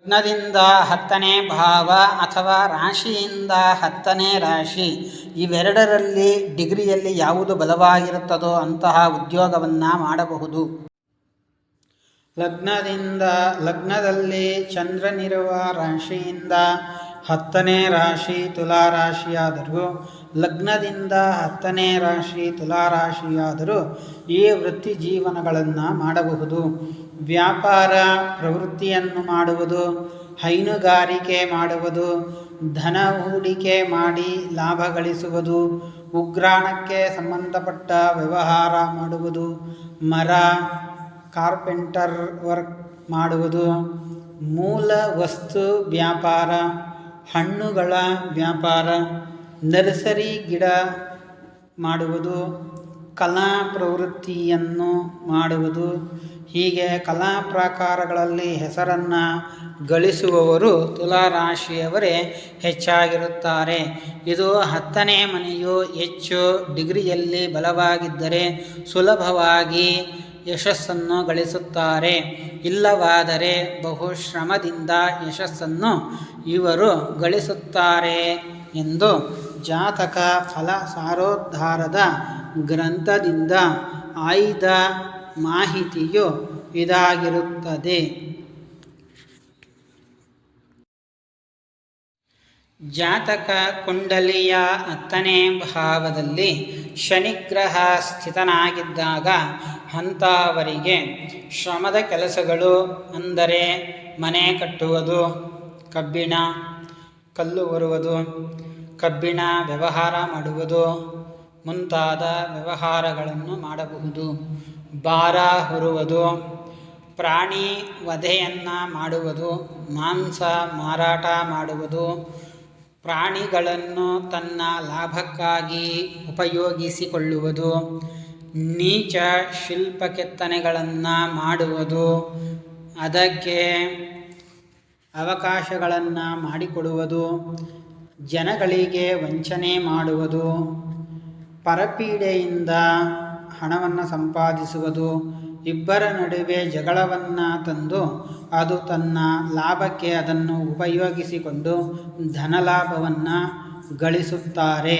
ಲಗ್ನದಿಂದ 10ನೇ ಭಾವ ಅಥವಾ ರಾಶಿಯಿಂದ 10ನೇ ರಾಶಿ ಇವೆರಡರಲ್ಲಿ ಡಿಗ್ರಿಯಲ್ಲಿ ಯಾವುದು ಬಲವಾಗಿರುತ್ತದೋ ಅಂತಹ ಉದ್ಯೋಗವನ್ನು ಮಾಡಬಹುದು. ಲಗ್ನದಲ್ಲಿ ಚಂದ್ರನಿರುವ ರಾಶಿಯಿಂದ 10ನೇ ರಾಶಿ ತುಲಾ ರಾಶಿಯಾದರೂ ಲಗ್ನದಿಂದ 10ನೇ ರಾಶಿ ತುಲಾ ರಾಶಿಯಾದರೂ ಈ ವೃತ್ತಿ ಜೀವನಗಳನ್ನು ಮಾಡಬಹುದು. ವ್ಯಾಪಾರ ಪ್ರವೃತ್ತಿಯನ್ನು ಮಾಡುವುದು, ಹೈನುಗಾರಿಕೆ ಮಾಡುವುದು, ಧನ ಹೂಡಿಕೆ ಮಾಡಿ ಲಾಭ ಗಳಿಸುವುದು, ಉಗ್ರಾಣಕ್ಕೆ ಸಂಬಂಧಪಟ್ಟ ವ್ಯವಹಾರ ಮಾಡುವುದು, ಮರ ಕಾರ್ಪೆಂಟರ್ ವರ್ಕ್ ಮಾಡುವುದು, ಮೂಲ ವಸ್ತು ವ್ಯಾಪಾರ, ಹಣ್ಣುಗಳ ವ್ಯಾಪಾರ, ನರ್ಸರಿ ಗಿಡ ಮಾಡುವುದು, ಕಲಾ ಪ್ರವೃತ್ತಿಯನ್ನು ಮಾಡುವುದು, ಹೀಗೆ ಕಲಾ ಪ್ರಕಾರಗಳಲ್ಲಿ ಹೆಸರನ್ನು ಗಳಿಸುವವರು ತುಲಾ ರಾಶಿಯವರೇ ಹೆಚ್ಚಾಗಿರುತ್ತಾರೆ. ಇದು 10ನೇ ಮನೆಯು ಹೆಚ್ಚು ಡಿಗ್ರಿಯಲ್ಲಿ ಬಲವಾಗಿದ್ದರೆ ಸುಲಭವಾಗಿ ಯಶಸ್ಸನ್ನು ಗಳಿಸುತ್ತಾರೆ. ಇಲ್ಲವಾದರೆ ಬಹುಶ್ರಮದಿಂದ ಯಶಸ್ಸನ್ನು ಇವರು ಗಳಿಸುತ್ತಾರೆ ಎಂದು ಜಾತಕ ಫಲ ಸಾರೋದ್ಧಾರದ ಗ್ರಂಥದಿಂದ ಆಯ್ದ ಮಾಹಿತಿಯು ಇದಾಗಿರುತ್ತದೆ. ಜಾತಕ ಕುಂಡಲಿಯ 10ನೇ ಭಾವದಲ್ಲಿ ಶನಿಗ್ರಹ ಸ್ಥಿತನಾಗಿದ್ದಾಗ ಅಂಥವರಿಗೆ ಶ್ರಮದ ಕೆಲಸಗಳು ಅಂದರೆ ಮನೆ ಕಟ್ಟುವುದು, ಕಲ್ಲು ಹೊರುವುದು, ಕಬ್ಬಿಣ ವ್ಯವಹಾರ ಮಾಡುವುದು ಮುಂತಾದ ವ್ಯವಹಾರಗಳನ್ನು ಮಾಡಬಹುದು. ಭಾರ ಹೊರುವುದು, ಪ್ರಾಣಿ ವಧೆಯನ್ನು ಮಾಡುವುದು, ಮಾಂಸ ಮಾರಾಟ ಮಾಡುವುದು, ಪ್ರಾಣಿಗಳನ್ನು ತನ್ನ ಲಾಭಕ್ಕಾಗಿ ಉಪಯೋಗಿಸಿಕೊಳ್ಳುವುದು, ನೀಚ ಶಿಲ್ಪ ಕೆತ್ತನೆಗಳನ್ನು ಮಾಡುವುದು, ಅದಕ್ಕೆ ಅವಕಾಶಗಳನ್ನು ಮಾಡಿಕೊಡುವುದು, ಜನಗಳಿಗೆ ವಂಚನೆ ಮಾಡುವುದು, ಪರಪೀಡೆಯಿಂದ ಹಣವನ್ನು ಸಂಪಾದಿಸುವುದು, ಇಬ್ಬರ ನಡುವೆ ಜಗಳವನ್ನು ತಂದು ಅದು ತನ್ನ ಲಾಭಕ್ಕೆ ಅದನ್ನು ಉಪಯೋಗಿಸಿಕೊಂಡು ಧನಲಾಭವನ್ನು ಗಳಿಸುತ್ತಾರೆ.